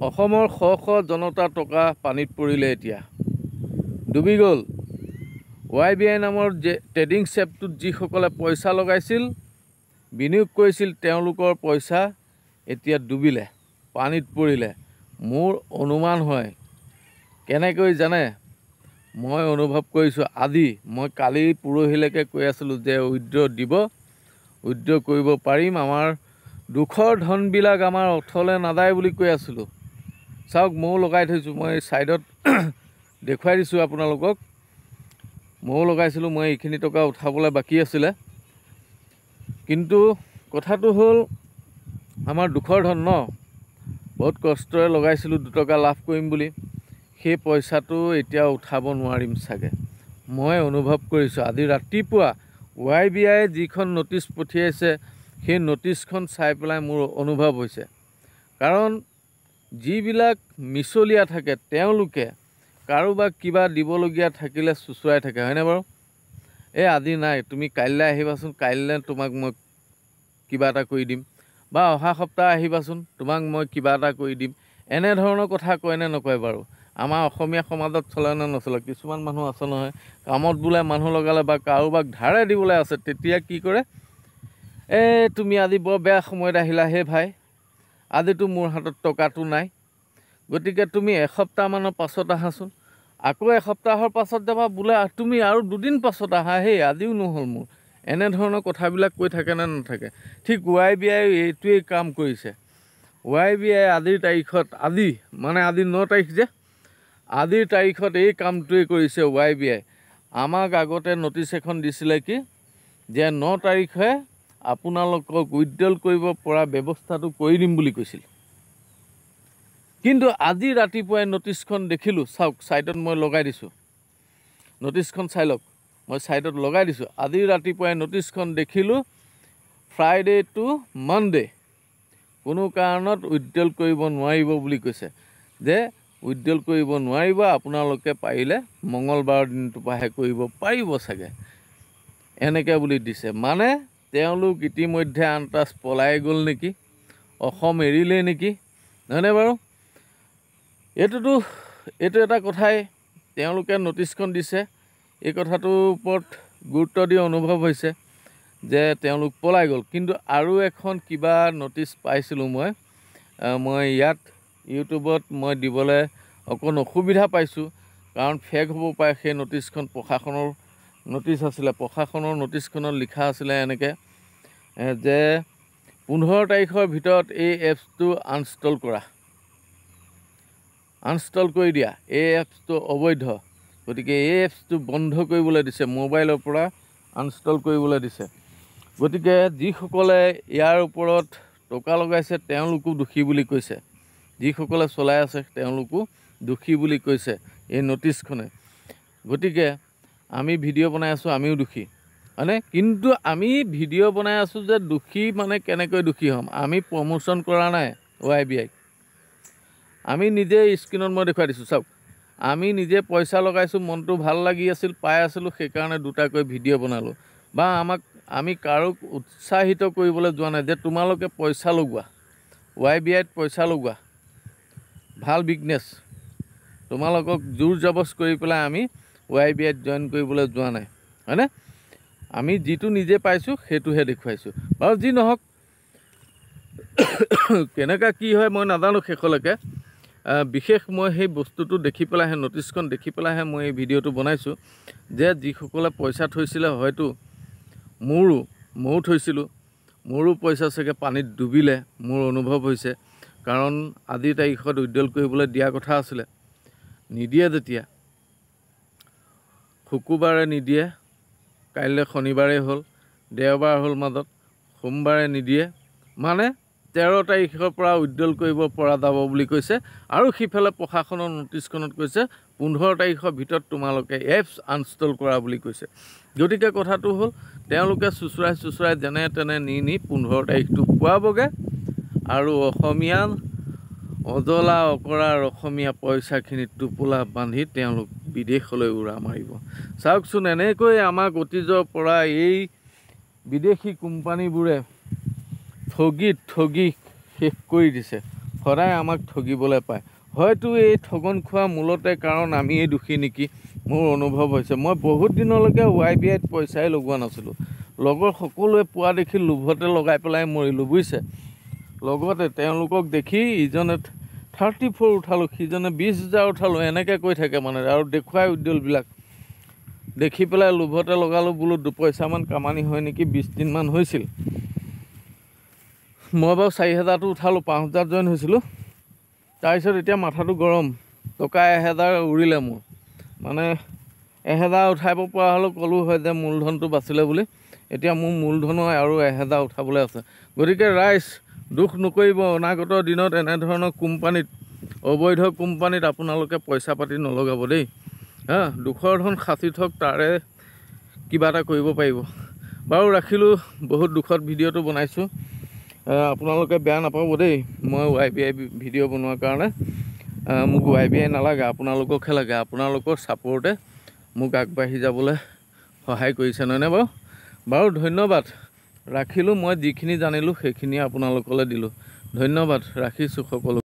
অসমৰ শ শ জনতা টকা পানীত পৰিলে এতিয়া ডুবি গ'ল YBI নামৰ যে ট্ৰেডিং চেপটোত যিসকলে পইচা লগাইছিল বিনিয়োগ কৰিছিল তেওঁলোকৰ পইচা এতিয়া ডুবিলে পানীত পৰিলে মোৰ অনুমান হয় কেনেকৈ জানে মই অনুভৱ কৰিছোঁ আজি মই কালি পুৰহিলৈকে কৈ আছিলোঁ যে উইড্ৰ দিব উইড্ৰ কৰিব পাৰিম আমাৰ দুখৰ ধনবিলাক আমাৰ অথলে নাযায় বুলি কৈ আছিলোঁ চাওক ময়ো লগাই থৈছোঁ মই সাইডত দেখুৱাই দিছোঁ আপোনালোকক ময়ো লগাইছিলোঁ মই এইখিনি টকা উঠাবলৈ বাকী আছিলে কিন্তু কথাটো হ'ল আমাৰ দুখৰ ধন ন বহুত কষ্টৰে লগাইছিলোঁ 2 টকা লাভ কৰিম বুলি সেই পইচাটো এতিয়া উঠাব নোৱাৰিম চাগে মই অনুভৱ কৰিছোঁ আজি ৰাতিপুৱা YBI যিখন নটিচ পঠিয়াইছে সেই নটিচখন চাই পেলাই মোৰ অনুভৱ হৈছে কাৰণ যিবিলাক মিছলীয়া থাকে তেওঁলোকে কাৰোবাক কিবা দিবলগীয়া থাকিলে চুচুৰাই থাকে হয়নে বাৰু এই আজি নাই তুমি কাইলৈ আহিবাচোন কাইলৈ তোমাক মই কিবা এটা কৰি দিম বা অহা সপ্তাহ আহিবাচোন তোমাক মই কিবা এটা কৰি দিম এনে ধৰণৰ কথা কয় নে নকয় বাৰু আমাৰ অসমীয়া সমাজত চলে নে নচলে কিছুমান মানুহ আছে নহয় কামত বোলে মানুহ লগালে বা কাৰোবাক ধাৰে দিবলৈ আছে তেতিয়া কি কৰে তুমি আজি বৰ বেয়া সময়ত আহিলা হে ভাই আজিতো মোৰ হাতত টকাটো নাই গতিকে তুমি এসপ্তাহমানৰ পাছত আহাচোন আকৌ এসপ্তাহৰ পাছত যাবা বোলে তুমি আৰু 2 দিন পাছত আহা হে আজিও নহ'ল মোৰ এনে ধৰণৰ কথাবিলাক কৈ থাকে নে নাথাকে ঠিক YBI এইটোৱেই কাম কৰিছে YBI আজিৰ তাৰিখত আজি 9 তাৰিখ যে আজিৰ তাৰিখত এই কামটোৱে কৰিছে YBI আমাক আগতে নটিচ এখন দিছিলে কি যে 9 তাৰিখে আপোনালোকক উইথড্ৰল কৰিব পৰা ব্যৱস্থাটো কৰি দিম বুলি কৈছিল কিন্তু আজি ৰাতিপুৱাই নটিচখন দেখিলোঁ চাওক সাইডত মই লগাই দিছোঁ নটিচখন চাই লওক মই সাইডত লগাই দিছোঁ আজি ৰাতিপুৱাই নটিচখন দেখিলোঁ ফ্ৰাইডে টু মানডে কোনো কাৰণত উইথড্ৰল কৰিব নোৱাৰিব বুলি কৈছে যে উইথড্ৰল কৰিব নোৱাৰিব আপোনালোকে পাৰিলে মঙ্গলবাৰৰ দিনটোৰ পৰাহে কৰিব পাৰিব চাগে এনেকৈ বুলি দিছে মানে তেওঁলোক ইতিমধ্যে আনতাজ পলাই গ'ল নেকি অসম এৰিলে নেকি নহয়নে বাৰু এইটো এটা কথাই তেওঁলোকে নটিচখন দিছে এই কথাটোৰ ওপৰত গুৰুত্ব দি অনুভৱ হৈছে যে তেওঁলোক পলাই গ'ল কিন্তু আৰু এখন কিবা নটিচ পাইছিলোঁ মই ইয়াত ইউটিউবত মই দিবলৈ অকণ অসুবিধা পাইছোঁ কাৰণ ফেক হ'ব পাৰে সেই নটিচখন প্ৰশাসনৰ নটিচ আছিলে প্ৰশাসনৰ নটিচখনত লিখা আছিলে এনেকৈ যে 15 তাৰিখৰ ভিতৰত এই এপছটো আনষ্টল কৰি দিয়া এই এপছটো অবৈধ গতিকে এই এপছটো বন্ধ কৰিবলৈ দিছে মোবাইলৰ পৰা আনষ্টল কৰিবলৈ দিছে গতিকে যিসকলে ইয়াৰ ওপৰত টকা লগাইছে তেওঁলোকো দোষী বুলি কৈছে যিসকলে চলাই আছে তেওঁলোকো দোষী বুলি কৈছে এই নটিচখনে গতিকে আমি ভিডিঅ' বনাই আছোঁ আমিও দোষী হয়নে কিন্তু আমি ভিডিঅ' বনাই আছোঁ যে দোষী মানে কেনেকৈ দোষী হ'ম আমি প্ৰমোশ্যন কৰা নাই YBI আমি নিজে স্ক্ৰীনত মই দেখুৱাই দিছোঁ চাওক আমি নিজে পইচা লগাইছোঁ মনটো ভাল লাগি আছিল পাই আছিলোঁ সেইকাৰণে দুটাকৈ ভিডিঅ' বনালোঁ বা আমি কাৰোক উৎসাহিত কৰিবলৈ যোৱা নাই যে তোমালোকে পইচা লগোৱা YBIত পইচা লগোৱা ভাল বিজনেছ তোমালোকক জোৰ জবস্ত কৰি পেলাই আমি YBIত জইন কৰিবলৈ যোৱা নাই হয়নে আমি যিটো নিজে পাইছোঁ সেইটোহে দেখুৱাইছোঁ বাৰু যি নহওক কেনেকুৱা কি হয় মই নাজানো শেষলৈকে বিশেষ মই সেই বস্তুটো দেখি পেলাইহে নটিচখন দেখি পেলাইহে মই এই ভিডিঅ'টো বনাইছোঁ যে যিসকলে পইচা থৈছিলে হয়তো ময়ো থৈছিলোঁ মোৰো পইচা চাগে পানীত ডুবিলে মোৰ অনুভৱ হৈছে কাৰণ আজিৰ তাৰিখত উইথড্ৰল কৰিবলৈ দিয়া কথা আছিলে নিদিয়ে যেতিয়া শুকুৰবাৰে নিদিয়ে কাইলৈ শনিবাৰে হ'ল দেওবাৰ হ'ল মাজত সোমবাৰে নিদিয়ে মানে 13 তাৰিখৰ পৰা উইথড্ৰল কৰিব পৰা যাব বুলি কৈছে আৰু সিফালে প্ৰশাসনৰ নটিচখনত কৈছে 15 তাৰিখৰ ভিতৰত তোমালোকে এপছ আনষ্টল কৰা বুলি কৈছে গতিকে কথাটো হ'ল তেওঁলোকে চুচুৰাই যেনে তেনে নি 15 তাৰিখটো পোৱাবগৈ আৰু অসমীয়া অজলা অকৰাৰ অসমীয়া পইচাখিনি টোপোলা বান্ধি তেওঁলোক বিদেশলৈ উৰা মাৰিব চাওকচোন এনেকৈ আমাক অতীজৰ পৰা এই বিদেশী কোম্পানীবোৰে ঠগি শেষ কৰি দিছে সদায় আমাক ঠগিবলৈ পায়। হয়তো এই ঠগন খোৱা মূলতে কাৰণ আমিয়েই দোষী নেকি, মোৰ অনুভৱ হৈছে। মই বহুত দিনলৈকে YBIত পইচাই লগোৱা নাছিলোঁ। লগৰ সকলোৱে পোৱা দেখি লোভতে লগাই পেলাই মৰিলোঁ বুজিছে। লগতে তেওঁলোকক দেখি ইজনে 34 উঠালোঁ, সিজনে 20,000 উঠালোঁ, এনেকৈ কৈ থাকে মানে, আৰু দেখুৱাই উদ্যলবিলাক দেখি পেলাই লোভতে লগালোঁ। বোলো দুপইচামান কামানি হয় নেকি। 20 দিনমান হৈছিল। মই বাৰু 4,000টো উঠালোঁ, 5,000 জইন হৈছিলোঁ। তাৰপিছত এতিয়া মাথাটো গৰম, টকা 1,000 উৰিলে মোৰ। মানে 1,000 উঠাব পৰা হ'লেও ক'লোঁ হয় যে মূলধনটো বাচিলে বুলি। এতিয়া মোৰ মূলধনো আৰু 1,000 উঠাবলৈ আছে। গতিকে ৰাইজ দুখ নকৰিব, অনাগত দিনত এনেধৰণৰ কোম্পানীত, অবৈধ কোম্পানীত আপোনালোকে পইচা পাতি নলগাব দেই। দুখৰ ধন সাঁচি থওক, তাৰে কিবা এটা কৰিব পাৰিব। বাৰু ৰাখিলোঁ, বহুত দুখত ভিডিঅ'টো বনাইছোঁ। আপোনালোকে বেয়া নাপাব দেই, মই YBI ভিডিঅ' বনোৱাৰ কাৰণে। মোক YBI নালাগে, আপোনালোককহে লাগে। আপোনালোকৰ ছাপোৰ্টে মোক আগবাঢ়ি যাবলৈ সহায় কৰিছে, নহয়নে বাৰু? বাৰু ধন্যবাদ, ৰাখিলোঁ। মই যিখিনি জানিলোঁ সেইখিনি আপোনালোকলৈ দিলোঁ। ধন্যবাদ, ৰাখিছোঁ সকলো।